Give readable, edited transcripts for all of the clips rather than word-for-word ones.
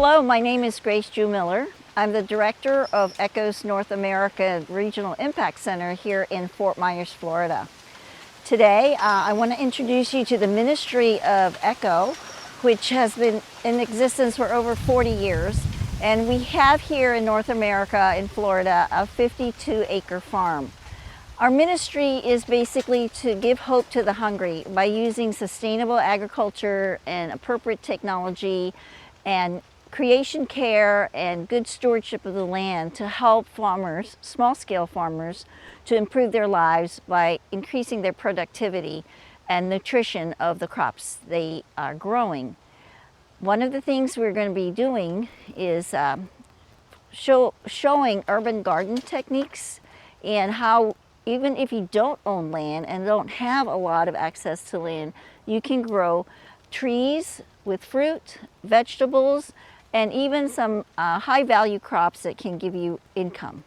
Hello, my name is Grace Jew Miller. I'm the director of ECHO's North America Regional Impact Center here in Fort Myers, Florida. Today, I want to introduce you to the Ministry of ECHO, which has been in existence for over 40 years. And we have here in North America, in Florida, a 52-acre farm. Our ministry is basically to give hope to the hungry by using sustainable agriculture and appropriate technology and creation care and good stewardship of the land to help farmers, small-scale farmers, to improve their lives by increasing their productivity and nutrition of the crops they are growing. One of the things we're going to be doing is showing urban garden techniques and how even if you don't own land and don't have a lot of access to land, you can grow trees with fruit, vegetables, and even some high-value crops that can give you income.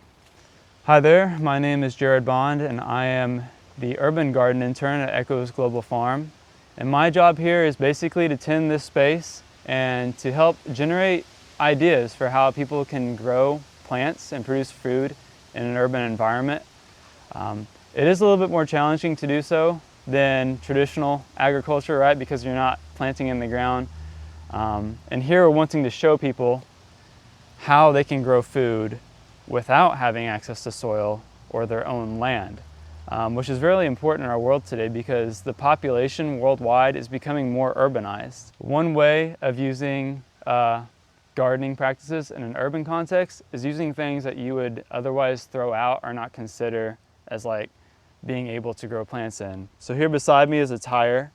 Hi there, my name is Jared Bond and I am the urban garden intern at ECHO's Global Farm. And my job here is basically to tend this space and to help generate ideas for how people can grow plants and produce food in an urban environment. It is a little bit more challenging to do so than traditional agriculture, right? Because you're not planting in the ground. And here we're wanting to show people how they can grow food without having access to soil or their own land, which is really important in our world today because the population worldwide is becoming more urbanized. One way of using gardening practices in an urban context is using things that you would otherwise throw out or not consider as like being able to grow plants in. So here beside me is a tire,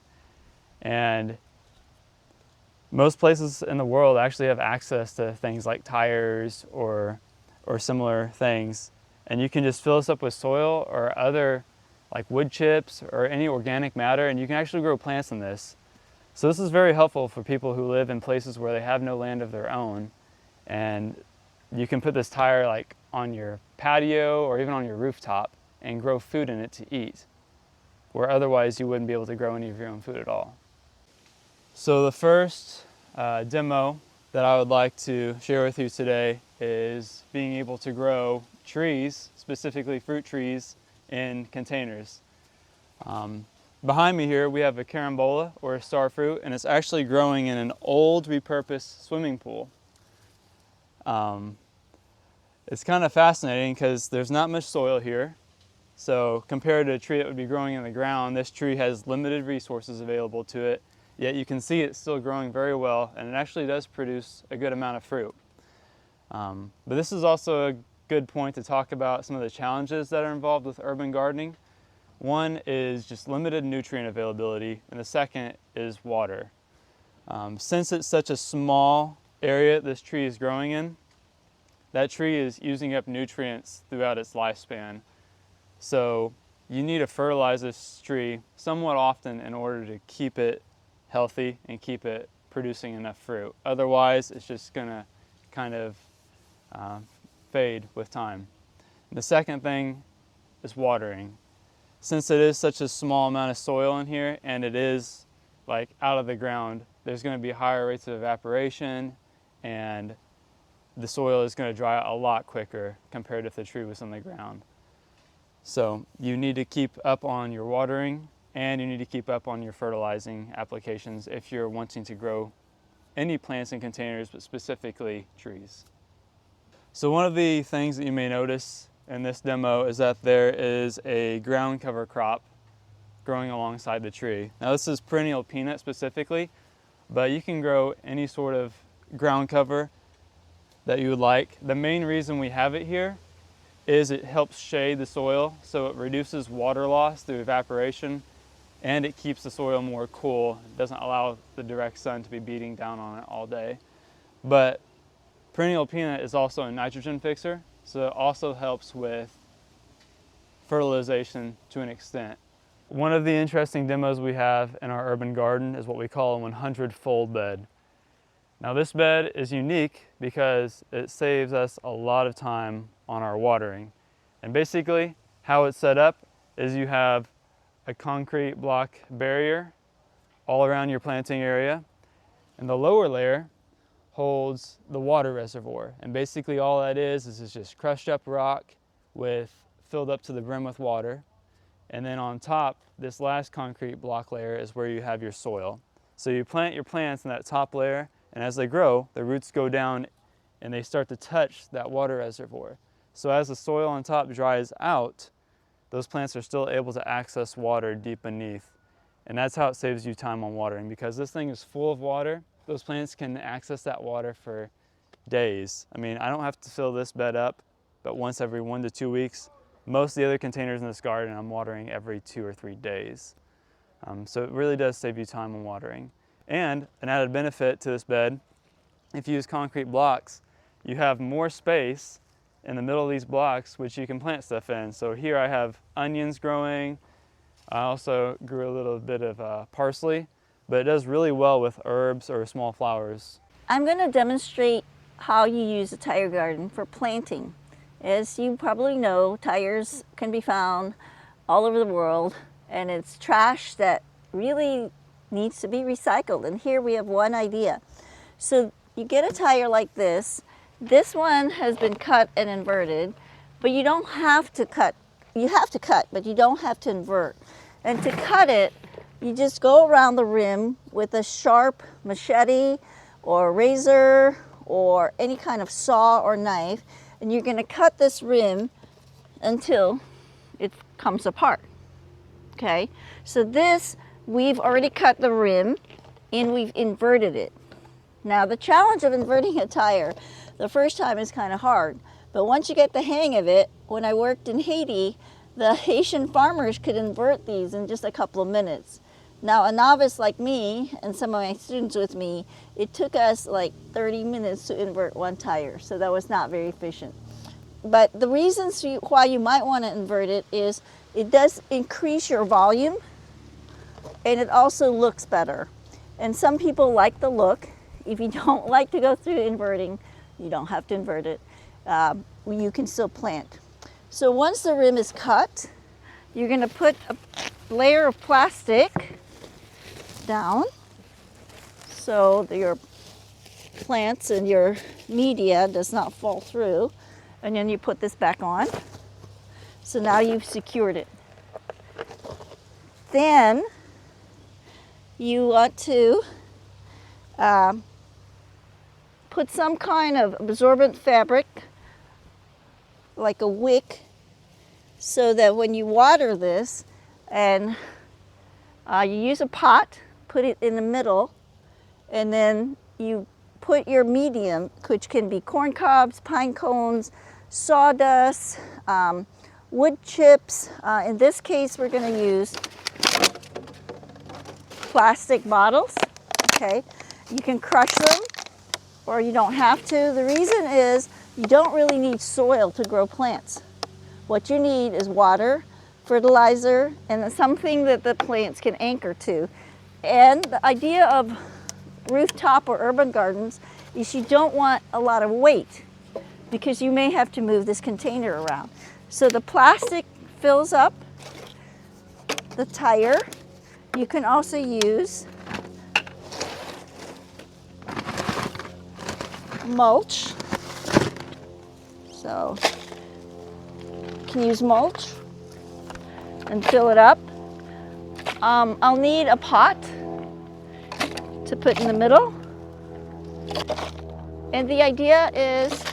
and most places in the world actually have access to things like tires or similar things. And you can just fill this up with soil or other like wood chips or any organic matter, and you can actually grow plants in this. So this is very helpful for people who live in places where they have no land of their own. And you can put this tire like on your patio or even on your rooftop and grow food in it to eat, where otherwise you wouldn't be able to grow any of your own food at all. So the first demo that I would like to share with you today is being able to grow trees, specifically fruit trees, in containers. Behind me here we have a carambola or a star fruit, and it's actually growing in an old repurposed swimming pool. It's kind of fascinating because there's not much soil here. So compared to a tree that would be growing in the ground, this tree has limited resources available to it, yet you can see it's still growing very well, and it actually does produce a good amount of fruit. But this is also a good point to talk about some of the challenges that are involved with urban gardening. One is just limited nutrient availability, and the second is water. Since it's such a small area this tree is growing in, that tree is using up nutrients throughout its lifespan. So you need to fertilize this tree somewhat often in order to keep it healthy and keep it producing enough fruit. Otherwise, it's just gonna kind of fade with time. And the second thing is watering. Since it is such a small amount of soil in here and it is like out of the ground, there's gonna be higher rates of evaporation and the soil is gonna dry out a lot quicker compared to if the tree was on the ground. So you need to keep up on your watering and you need to keep up on your fertilizing applications if you're wanting to grow any plants in containers, but specifically trees. So one of the things that you may notice in this demo is that there is a ground cover crop growing alongside the tree. Now this is perennial peanut specifically, but you can grow any sort of ground cover that you would like. The main reason we have it here is it helps shade the soil, so it reduces water loss through evaporation, and it keeps the soil more cool. It doesn't allow the direct sun to be beating down on it all day. But perennial peanut is also a nitrogen fixer, so it also helps with fertilization to an extent. One of the interesting demos we have in our urban garden is what we call a 100-fold bed. Now this bed is unique because it saves us a lot of time on our watering. And basically how it's set up is you have a concrete block barrier all around your planting area, and the lower layer holds the water reservoir. And basically all that is it's just crushed up rock filled up to the brim with water. And then on top, this last concrete block layer is where you have your soil. So you plant your plants in that top layer, and as they grow, the roots go down and they start to touch that water reservoir. So as the soil on top dries out, those plants are still able to access water deep beneath. And that's how it saves you time on watering, because this thing is full of water. Those plants can access that water for days. I mean, I don't have to fill this bed up, but once every 1 to 2 weeks. Most of the other containers in this garden, I'm watering every 2 or 3 days. So it really does save you time on watering. And an added benefit to this bed, if you use concrete blocks, you have more space in the middle of these blocks which you can plant stuff in. So here I have onions growing. I also grew a little bit of parsley, but it does really well with herbs or small flowers. I'm going to demonstrate how you use a tire garden for planting. As you probably know, tires can be found all over the world, and it's trash that really needs to be recycled. And here we have one idea. So you get a tire like this. This one has been cut and inverted, but you don't have to cut. You have to cut, but you don't have to invert. And to cut it, you just go around the rim with a sharp machete or razor or any kind of saw or knife, and you're going to cut this rim until it comes apart. Okay, so this, we've already cut the rim and we've inverted it. Now the challenge of inverting a tire the first time is kind of hard, but once you get the hang of it, when I worked in Haiti, the Haitian farmers could invert these in just a couple of minutes. Now a novice like me and some of my students with me, it took us like 30 minutes to invert one tire, so that was not very efficient. But the reasons why you might want to invert it is it does increase your volume, and it also looks better. And some people like the look. If you don't like to go through inverting, you don't have to invert it. You can still plant. So once the rim is cut, you're going to put a layer of plastic down so that your plants and your media does not fall through. And then you put this back on. So now you've secured it. Then you want to put some kind of absorbent fabric, like a wick, so that when you water this and you use a pot, put it in the middle, and then you put your medium, which can be corn cobs, pine cones, sawdust, wood chips. In this case, we're going to use plastic bottles. Okay, you can crush them, or you don't have to. The reason is you don't really need soil to grow plants. What you need is water, fertilizer, and something that the plants can anchor to. And the idea of rooftop or urban gardens is you don't want a lot of weight, because you may have to move this container around. So the plastic fills up the tire. You can also use mulch. So you can use mulch and fill it up. I'll need a pot to put in the middle. And the idea is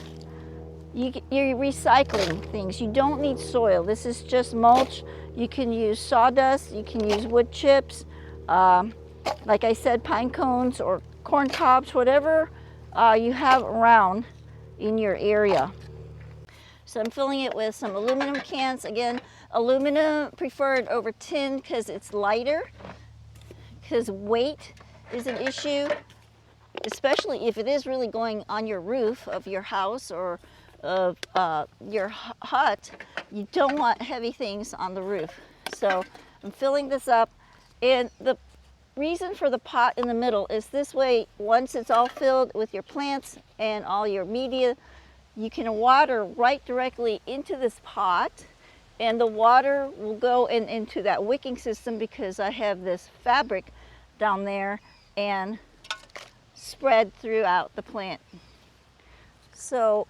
you're recycling things. You don't need soil. This is just mulch. You can use sawdust. You can use wood chips. Like I said, pine cones or corn cobs, whatever you have around in your area. So I'm filling it with some aluminum cans. Again, aluminum preferred over tin because it's lighter, because weight is an issue, especially if it is really going on your roof of your house or of your hut. You don't want heavy things on the roof. So I'm filling this up, and the reason for the pot in the middle is this way, once it's all filled with your plants and all your media, you can water right directly into this pot, and the water will go into that wicking system because I have this fabric down there and spread throughout the plant. So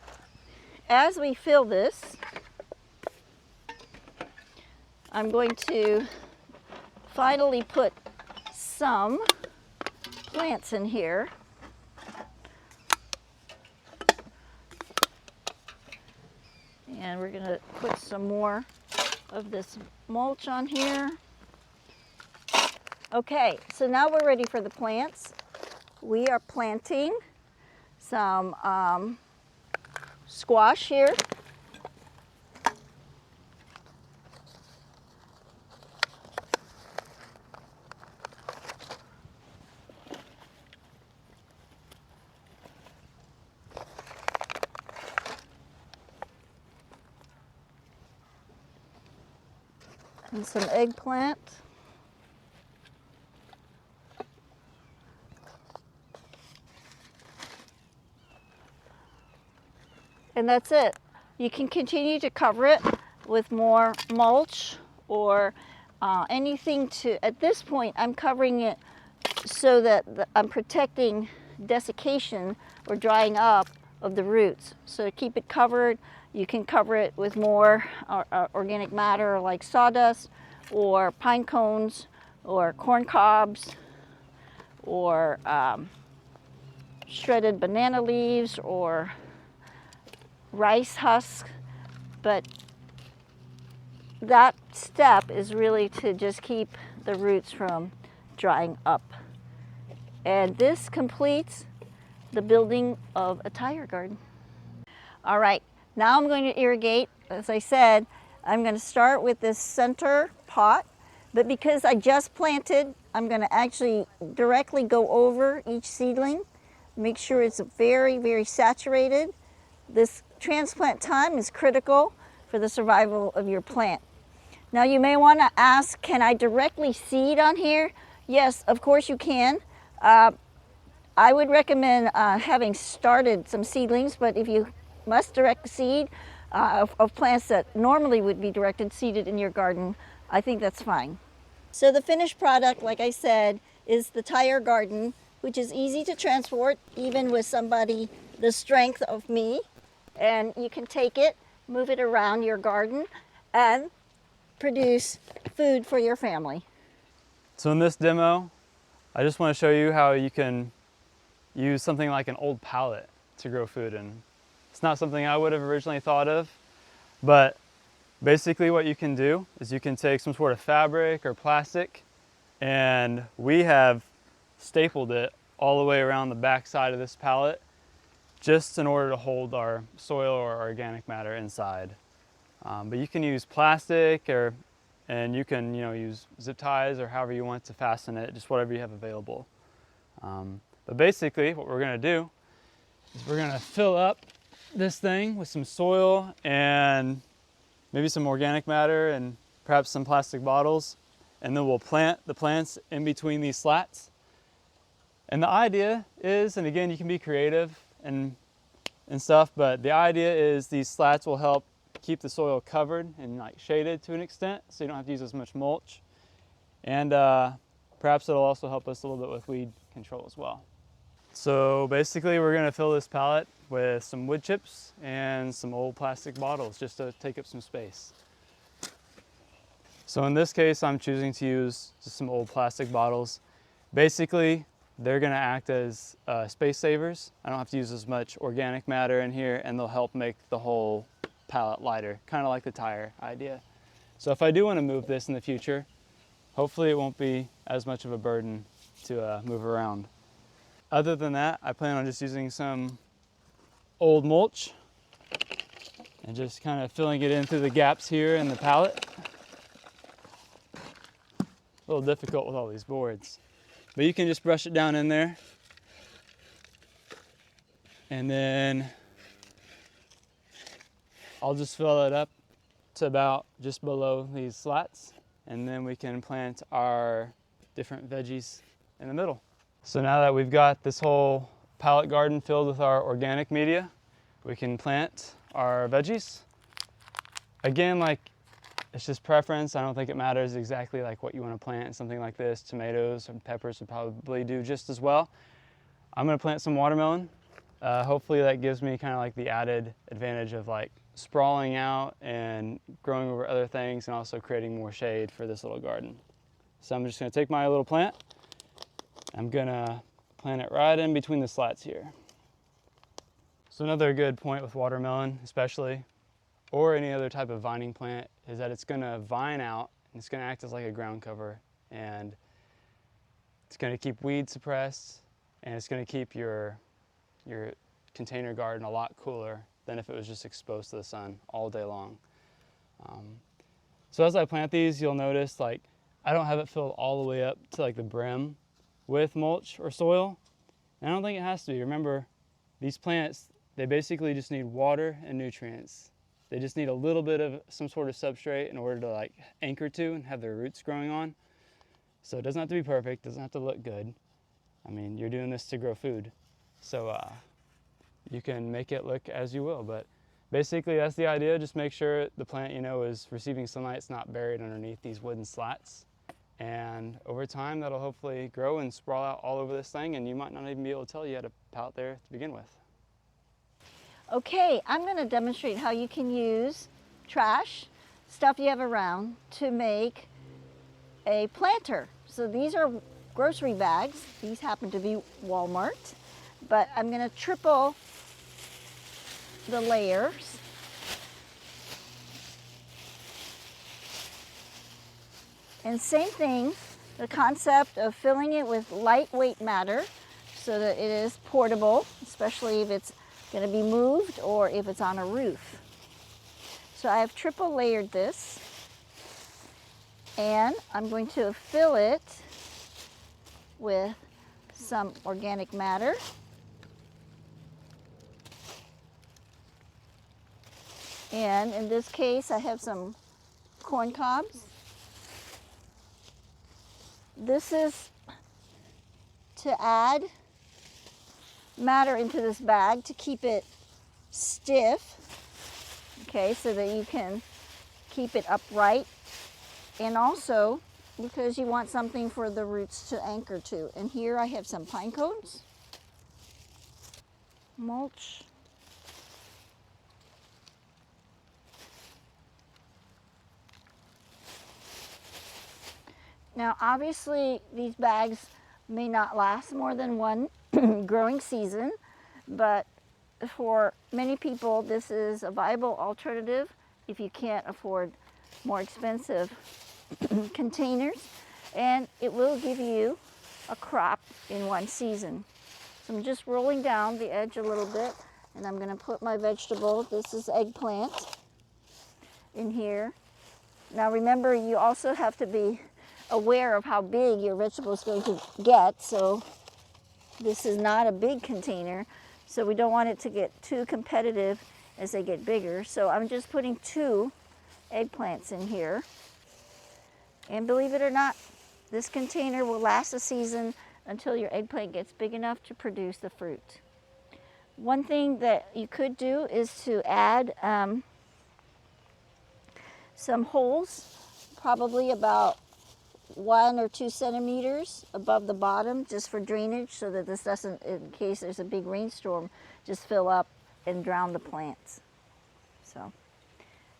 as we fill this, I'm going to finally put some plants in here. And we're going to put some more of this mulch on here. Okay, so now we're ready for the plants. We are planting some squash here. And some eggplant. And that's it. You can continue to cover it with more mulch or anything to, at this point I'm covering it so that I'm protecting desiccation or drying up of the roots. So to keep it covered, you can cover it with more organic matter like sawdust or pine cones or corn cobs or shredded banana leaves or rice husk. But that step is really to just keep the roots from drying up. And this completes the building of a tire garden. All right, now I'm going to irrigate. As I said, I'm going to start with this center pot, but because I just planted, I'm going to actually directly go over each seedling, make sure it's very, very saturated. This transplant time is critical for the survival of your plant. Now you may want to ask, can I directly seed on here? Yes, of course you can. I would recommend having started some seedlings, but if you must direct seed of plants that normally would be directed seeded in your garden, I think that's fine. So the finished product, like I said, is the tire garden, which is easy to transport even with somebody the strength of me. And you can take it, move it around your garden, and produce food for your family. So in this demo, I just want to show you how you can use something like an old pallet to grow food in. It's not something I would have originally thought of, but basically what you can do is you can take some sort of fabric or plastic, and we have stapled it all the way around the back side of this pallet just in order to hold our soil or organic matter inside. But you can use plastic and you can use zip ties or however you want to fasten it, just whatever you have available. But basically what we're going to do is we're going to fill up this thing with some soil and maybe some organic matter and perhaps some plastic bottles, and then we'll plant the plants in between these slats. And the idea is, and again you can be creative and stuff, but the idea is these slats will help keep the soil covered and like shaded to an extent, so you don't have to use as much mulch, and perhaps it'll also help us a little bit with weed control as well. So basically we're going to fill this pallet with some wood chips and some old plastic bottles just to take up some space. So in this case I'm choosing to use just some old plastic bottles. Basically they're going to act as space savers. I don't have to use as much organic matter in here, and they'll help make the whole pallet lighter, kind of like the tire idea. So if I do want to move this in the future, hopefully it won't be as much of a burden to move around. Other than that, I plan on just using some old mulch and just kind of filling it in through the gaps here in the pallet. A little difficult with all these boards, but you can just brush it down in there, and then I'll just fill it up to about just below these slats, and then we can plant our different veggies in the middle. So now that we've got this whole pallet garden filled with our organic media, we can plant our veggies. Again, like, it's just preference. I don't think it matters exactly like what you want to plant. Something like this, tomatoes and peppers would probably do just as well. I'm gonna plant some watermelon. Hopefully that gives me kind of like the added advantage of like sprawling out and growing over other things and also creating more shade for this little garden. So I'm just gonna take my little plant. I'm gonna plant it right in between the slats here. So another good point with watermelon especially, or any other type of vining plant, is that it's gonna vine out and it's gonna act as like a ground cover, and it's gonna keep weeds suppressed, and it's gonna keep your container garden a lot cooler than if it was just exposed to the sun all day long. So as I plant these, you'll notice like I don't have it filled all the way up to like the brim with mulch or soil. And I don't think it has to be. Remember, these plants, they basically just need water and nutrients. They just need a little bit of some sort of substrate in order to like anchor to and have their roots growing on. So it doesn't have to be perfect, doesn't have to look good. I mean, you're doing this to grow food. So you can make it look as you will, but basically that's the idea. Just make sure the plant, you know, is receiving sunlight. It's not buried underneath these wooden slats. And over time, that'll hopefully grow and sprawl out all over this thing, and you might not even be able to tell you had a pallet there to begin with. Okay, I'm going to demonstrate how you can use trash, stuff you have around, to make a planter. So these are grocery bags. These happen to be Walmart, but I'm going to triple the layers. And same thing, the concept of filling it with lightweight matter so that it is portable, especially if it's going to be moved or if it's on a roof. So I have triple layered this, and I'm going to fill it with some organic matter. And in this case, I have some corn cobs. This is to add matter into this bag to keep it stiff, okay, so that you can keep it upright, and also because you want something for the roots to anchor to. And here I have some pine cones, mulch, now obviously these bags may not last more than one growing season, but for many people this is a viable alternative if you can't afford more expensive containers, and it will give you a crop in one season. So I'm just rolling down the edge a little bit, and I'm going to put my vegetable, this is eggplant, in here. Now remember, you also have to be aware of how big your vegetable is going to get, so this is not a big container, so we don't want it to get too competitive as they get bigger. So I'm just putting 2 eggplants in here, and believe it or not, this container will last a season until your eggplant gets big enough to produce the fruit. One thing that you could do is to add some holes, probably about 1 or 2 centimeters above the bottom, just for drainage, so that this doesn't, in case there's a big rainstorm, just fill up and drown the plants. So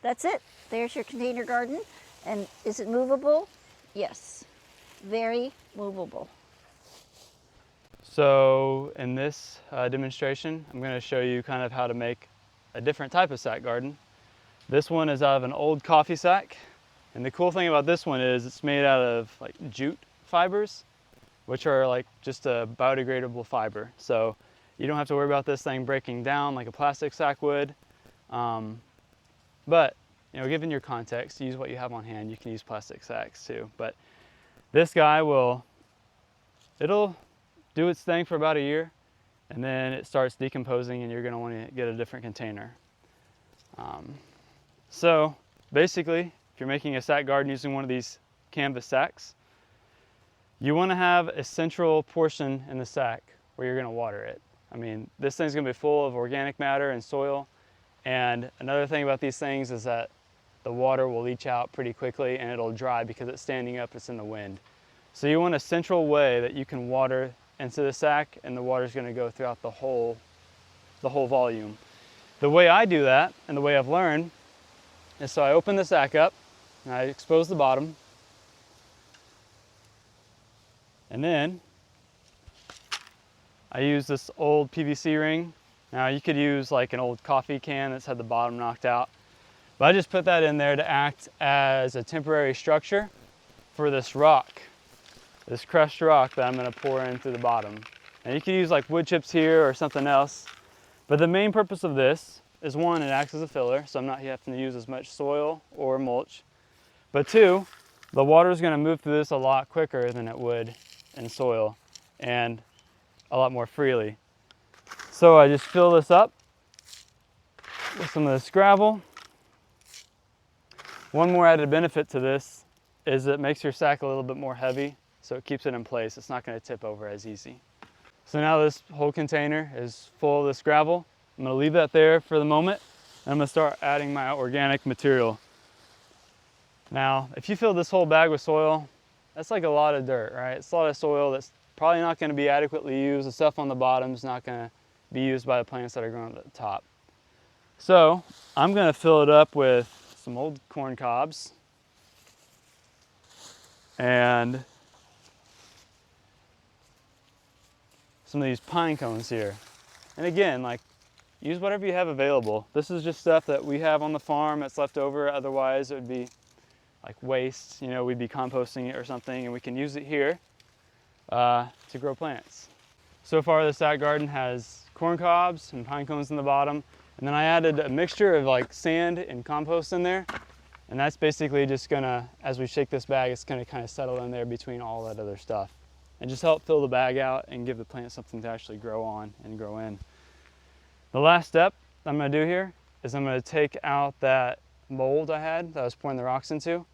that's it. There's your container garden. And is it movable? Yes, very movable. So in this demonstration, I'm going to show you kind of how to make a different type of sack garden. This one is out of an old coffee sack. And the cool thing about this one is it's made out of like jute fibers, which are like just a biodegradable fiber. So you don't have to worry about this thing breaking down like a plastic sack would. But you know, given your context, use what you have on hand. You can use plastic sacks too. But this guy it'll do its thing for about a year, and then it starts decomposing, and you're going to want to get a different container. So basically, if you're making a sack garden using one of these canvas sacks, you want to have a central portion in the sack where you're going to water it. I mean, this thing's going to be full of organic matter and soil, and another thing about these things is that the water will leach out pretty quickly and it'll dry because it's standing up, it's in the wind. So you want a central way that you can water into the sack, and the water's going to go throughout the whole volume. The way I do that, and the way I've learned, is so I open the sack up, and I expose the bottom, and then I use this old PVC ring. Now you could use like an old coffee can that's had the bottom knocked out, but I just put that in there to act as a temporary structure for this rock, this crushed rock that I'm going to pour in through the bottom. And you could use like wood chips here or something else, but the main purpose of this is, one, it acts as a filler, so I'm not having to use as much soil or mulch, but two, the water is going to move through this a lot quicker than it would in soil, and a lot more freely. So I just fill this up with some of this gravel. One more added benefit to this is it makes your sack a little bit more heavy, so it keeps it in place. It's not going to tip over as easy. So now this whole container is full of this gravel. I'm going to leave that there for the moment, and I'm going to start adding my organic material. Now, if you fill this whole bag with soil, that's like a lot of dirt, right? It's a lot of soil that's probably not going to be adequately used. The stuff on the bottom is not going to be used by the plants that are growing at the top. So I'm going to fill it up with some old corn cobs and some of these pine cones here. And again, like, use whatever you have available. This is just stuff that we have on the farm that's left over. Otherwise it would be like waste, you know, we'd be composting it or something, and we can use it here to grow plants. So far the sack garden has corn cobs and pine cones in the bottom, and then I added a mixture of like sand and compost in there, and that's basically just gonna, as we shake this bag, it's gonna kind of settle in there between all that other stuff and just help fill the bag out and give the plant something to actually grow on and grow in. The last step I'm going to do here is I'm going to take out that mold I had that I was pouring the rocks into.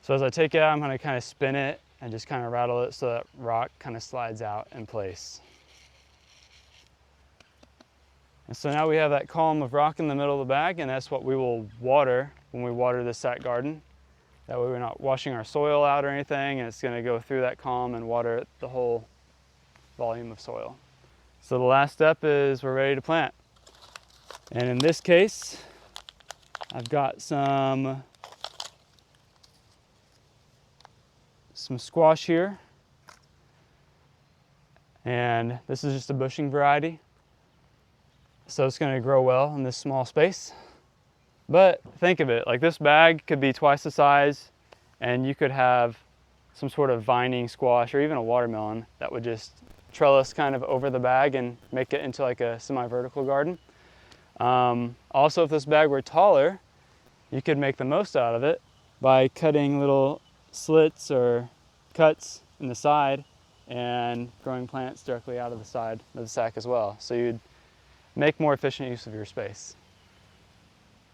So as I take it out, I'm going to kind of spin it and just kind of rattle it so that rock kind of slides out in place. And so now we have that column of rock in the middle of the bag, and that's what we will water when we water this sack garden. That way we're not washing our soil out or anything, and it's going to go through that column and water the whole volume of soil. So the last step is we're ready to plant. And in this case, I've got some squash here. And this is just a bushing variety. So it's going to grow well in this small space. But think of it, like this bag could be twice the size, and you could have some sort of vining squash or even a watermelon that would just trellis kind of over the bag and make it into like a semi-vertical garden. Also, if this bag were taller, you could make the most out of it by cutting little slits or cuts in the side and growing plants directly out of the side of the sack as well. So you'd make more efficient use of your space.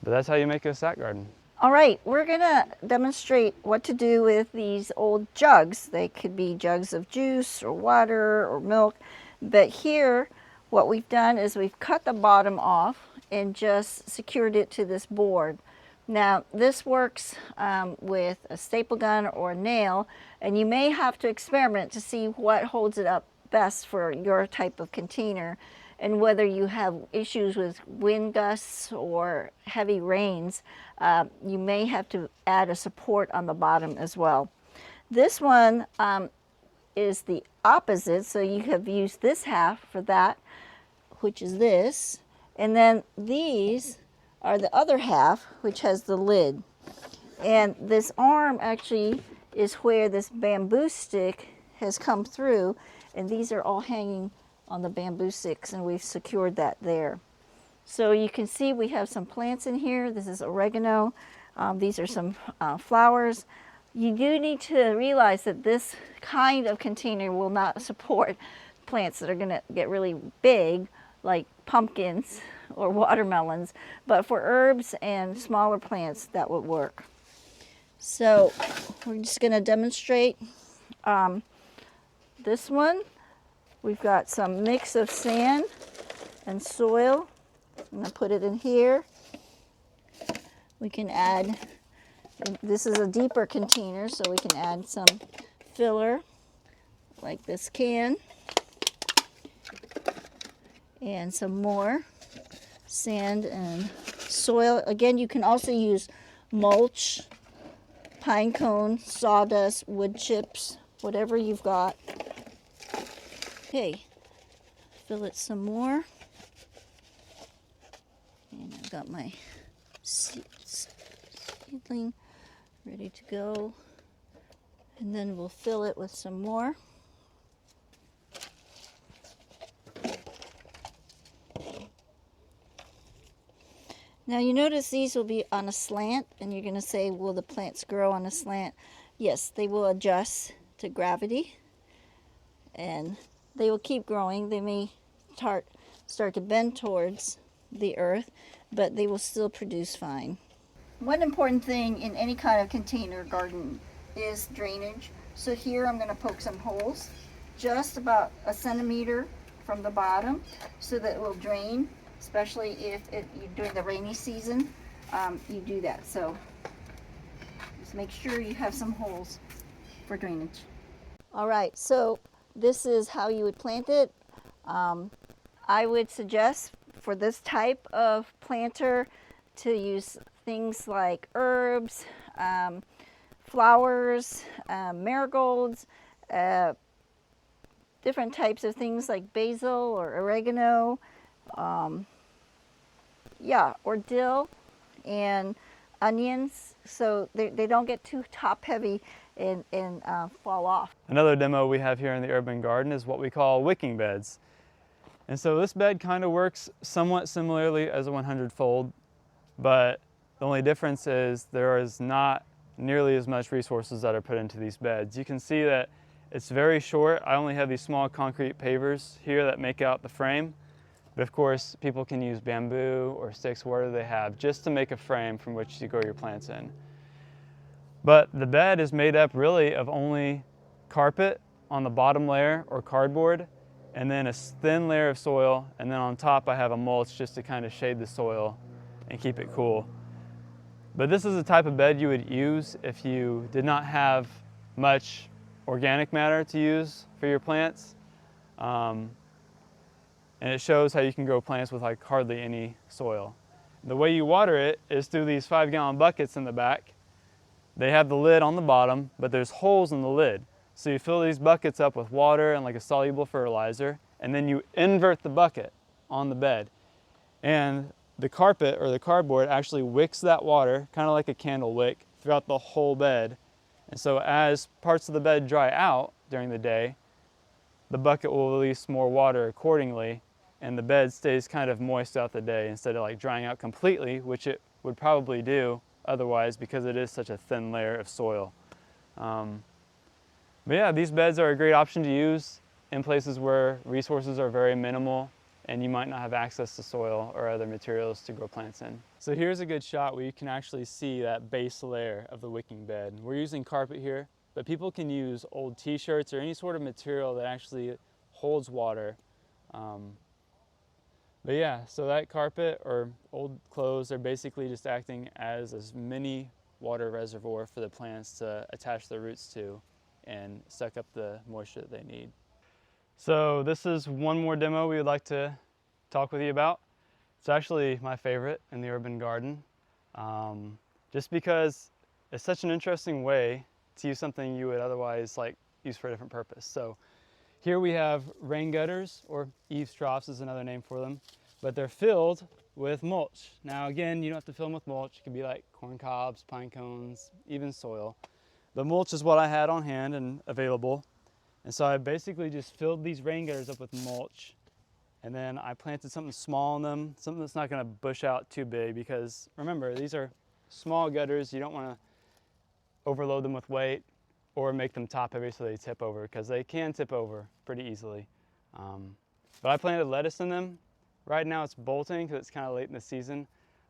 But that's how you make a sack garden. All right, we're gonna demonstrate what to do with these old jugs. They could be jugs of juice or water or milk, but here what we've done is we've cut the bottom off and just secured it to this board. Now this works with a staple gun or a nail, and you may have to experiment to see what holds it up best for your type of container, and whether you have issues with wind gusts or heavy rains, you may have to add a support on the bottom as well. This one is the opposite, so you have used this half for that, which is this, and then these are the other half, which has the lid. And this arm actually is where this bamboo stick has come through, and these are all hanging on the bamboo sticks, and we've secured that there. So you can see we have some plants in here. This is oregano. These are some flowers. You do need to realize that this kind of container will not support plants that are going to get really big, like pumpkins or watermelons, but for herbs and smaller plants that would work. So we're just going to demonstrate this one. We've got some mix of sand and soil. I'm going to put it in here. We can add, this is a deeper container, so we can add some filler like this can. and some more sand and soil. Again, you can also use mulch, pine cone, sawdust, wood chips, whatever you've got. Okay, fill it some more. And I've got my seedling ready to go. And then we'll fill it with some more. Now you notice these will be on a slant, and you're going to say, will the plants grow on a slant? Yes, they will adjust to gravity, and they will keep growing. They may start to bend towards the earth, but they will still produce fine. One important thing in any kind of container garden is drainage. So here I'm going to poke some holes just about a centimeter from the bottom so that it will drain, especially if during the rainy season you do that. So just make sure you have some holes for drainage. All right, so this is how you would plant it. I would suggest for this type of planter to use things like herbs, flowers, marigolds, different types of things like basil or oregano, or dill and onions, so they don't get too top heavy and fall off. Another demo we have here in the urban garden is what we call wicking beds. And so this bed kind of works somewhat similarly as a 100-fold, but the only difference is there is not nearly as much resources that are put into these beds. You can see that it's very short. I only have these small concrete pavers here that make out the frame. But of course, people can use bamboo or sticks, whatever they have, just to make a frame from which to grow your plants in. But the bed is made up really of only carpet on the bottom layer or cardboard, and then a thin layer of soil, and then on top I have a mulch just to kind of shade the soil and keep it cool. But this is the type of bed you would use if you did not have much organic matter to use for your plants. And it shows how you can grow plants with like hardly any soil. The way you water it is through these 5-gallon buckets in the back. They have the lid on the bottom, but there's holes in the lid. So you fill these buckets up with water and like a soluble fertilizer, and then you invert the bucket on the bed. And the carpet or the cardboard actually wicks that water, kind of like a candle wick, throughout the whole bed. And so as parts of the bed dry out during the day, the bucket will release more water accordingly, and the bed stays kind of moist throughout the day instead of like drying out completely, which it would probably do otherwise because it is such a thin layer of soil. But yeah, these beds are a great option to use in places where resources are very minimal and you might not have access to soil or other materials to grow plants in. So here's a good shot where you can actually see that base layer of the wicking bed. We're using carpet here, but people can use old t-shirts or any sort of material that actually holds water. But yeah, so that carpet or old clothes are basically just acting as a mini water reservoir for the plants to attach their roots to and suck up the moisture that they need. So this is one more demo we would like to talk with you about. It's actually my favorite in the urban garden, just because it's such an interesting way to use something you would otherwise like use for a different purpose. So here we have rain gutters, or eaves troughs is another name for them, but they're filled with mulch. Now again, you don't have to fill them with mulch. It could be like corn cobs, pine cones, even soil. The mulch is what I had on hand and available. And so I basically just filled these rain gutters up with mulch, and then I planted something small in them, something that's not gonna bush out too big, because remember, these are small gutters. You don't wanna overload them with weight or make them top heavy so they tip over, because they can tip over pretty easily. But I planted lettuce in them. Right now it's bolting because it's kind of late in the season,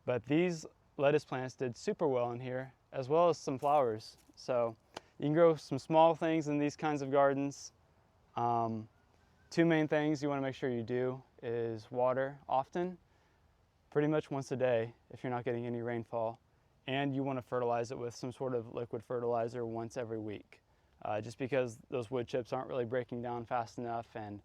but these lettuce plants did super well in here, as well as some flowers. So you can grow some small things in these kinds of gardens. Two main things you want to make sure you do is water often, pretty much once a day if you're not getting any rainfall, and you want to fertilize it with some sort of liquid fertilizer once every week, just because those wood chips aren't really breaking down fast enough, and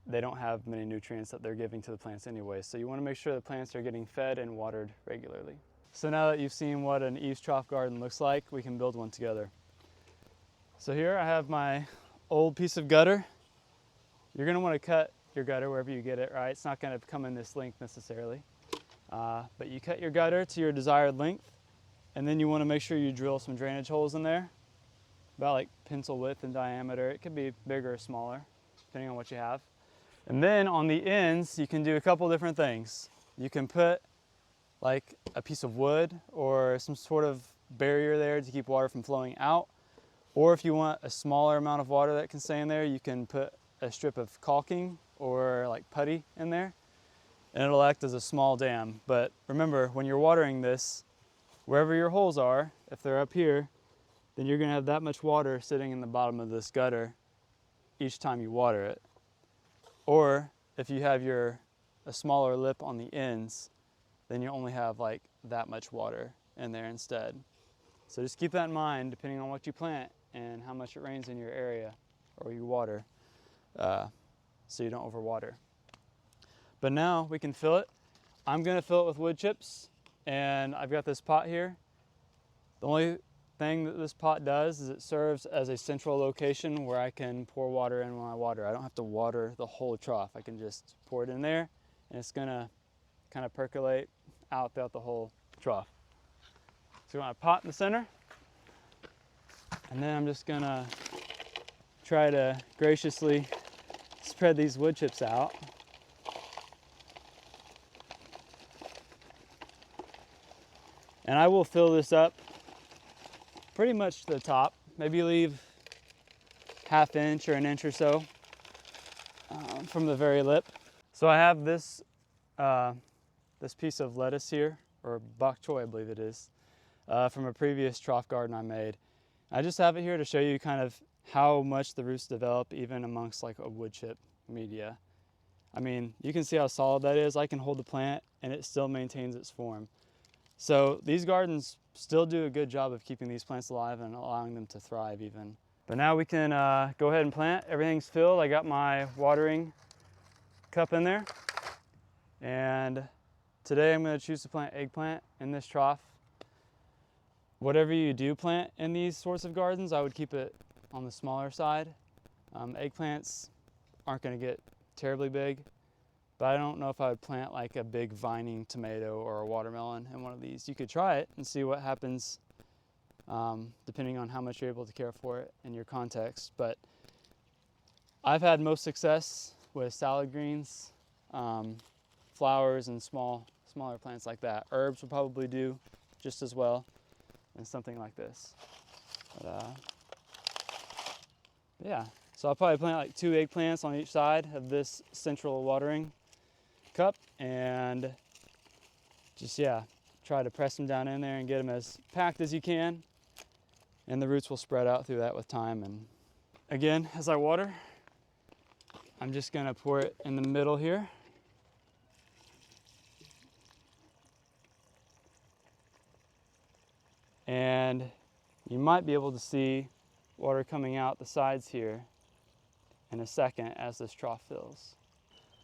they don't have many nutrients that they're giving to the plants anyway. So you want to make sure the plants are getting fed and watered regularly. So now that you've seen what an eaves trough garden looks like, we can build one together. So here I have my old piece of gutter. You're going to want to cut your gutter wherever you get it, right? It's not going to come in this length necessarily. But you cut your gutter to your desired length, and then you want to make sure you drill some drainage holes in there, about like pencil width in diameter. It could be bigger or smaller, depending on what you have. And then on the ends, you can do a couple different things. You can put like a piece of wood or some sort of barrier there to keep water from flowing out. Or if you want a smaller amount of water that can stay in there, you can put a strip of caulking or like putty in there, and it'll act as a small dam. But remember, when you're watering this, wherever your holes are, if they're up here, then you're gonna have that much water sitting in the bottom of this gutter each time you water it. Or if you have a smaller lip on the ends, then you only have like that much water in there instead. So just keep that in mind depending on what you plant and how much it rains in your area or you water, so you don't overwater. But now we can fill it. I'm gonna fill it with wood chips, and I've got this pot here. The only thing that this pot does is it serves as a central location where I can pour water in when I water. I don't have to water the whole trough. I can just pour it in there, and it's gonna kind of percolate out throughout the whole trough. So we want a pot in the center, and then I'm just gonna try to graciously spread these wood chips out. And I will fill this up pretty much to the top, maybe leave ½ inch or an inch or so from the very lip. So I have this this piece of lettuce here, or bok choy I believe it is, from a previous trough garden I made. I just have it here to show you kind of how much the roots develop even amongst like a wood chip media. I mean, you can see how solid that is. I can hold the plant and it still maintains its form. So these gardens still do a good job of keeping these plants alive and allowing them to thrive even. But now we can go ahead and plant. Everything's filled. I got my watering cup in there. And today I'm going to choose to plant eggplant in this trough. Whatever you do plant in these sorts of gardens, I would keep it on the smaller side. Eggplants aren't going to get terribly big, but I don't know if I would plant like a big vining tomato or a watermelon in one of these. You could try it and see what happens depending on how much you're able to care for it in your context. But I've had most success with salad greens, flowers, and smaller plants like that. Herbs would probably do just as well in something like this. But, yeah, so I'll probably plant like 2 eggplants on each side of this central watering cup, and just try to press them down in there and get them as packed as you can, and the roots will spread out through that with time. And again, as I water, I'm just gonna pour it in the middle here. And you might be able to see water coming out the sides here in a second as this trough fills.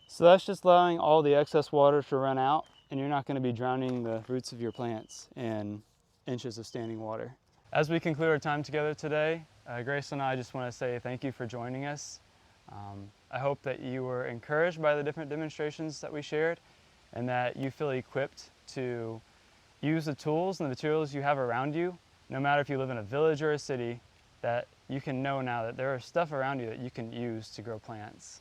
So that's just allowing all the excess water to run out, and you're not going to be drowning the roots of your plants in inches of standing water. As we conclude our time together today, Grace and I just want to say thank you for joining us. I hope that you were encouraged by the different demonstrations that we shared, and that you feel equipped to use the tools and the materials you have around you, no matter if you live in a village or a city, that you can know now that there is stuff around you that you can use to grow plants.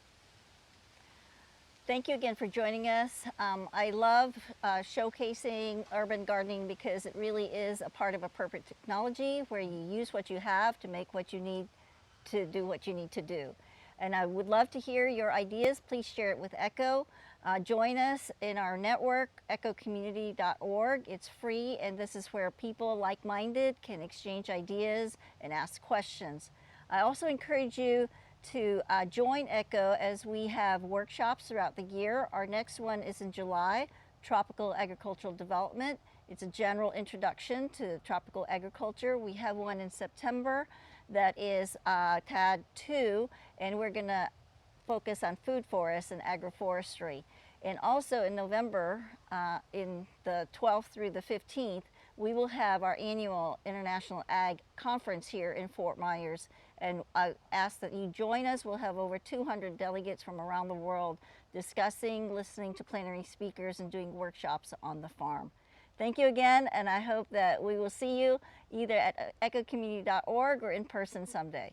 Thank you again for joining us. I love showcasing urban gardening because it really is a part of a perfect technology where you use what you have to make what you need to do what you need to do. And I would love to hear your ideas. Please share it with ECHO. Join us in our network, echocommunity.org. It's free, and this is where people like-minded can exchange ideas and ask questions. I also encourage you to join ECHO as we have workshops throughout the year. Our next one is in July, Tropical Agricultural Development. It's a general introduction to tropical agriculture. We have one in September that is TAD 2, and we're going to focus on food forests and agroforestry. And also in November, in the 12th through the 15th, we will have our annual International Ag Conference here in Fort Myers. And I ask that you join us. We'll have over 200 delegates from around the world discussing, listening to plenary speakers, and doing workshops on the farm. Thank you again, and I hope that we will see you either at ecocommunity.org or in person someday.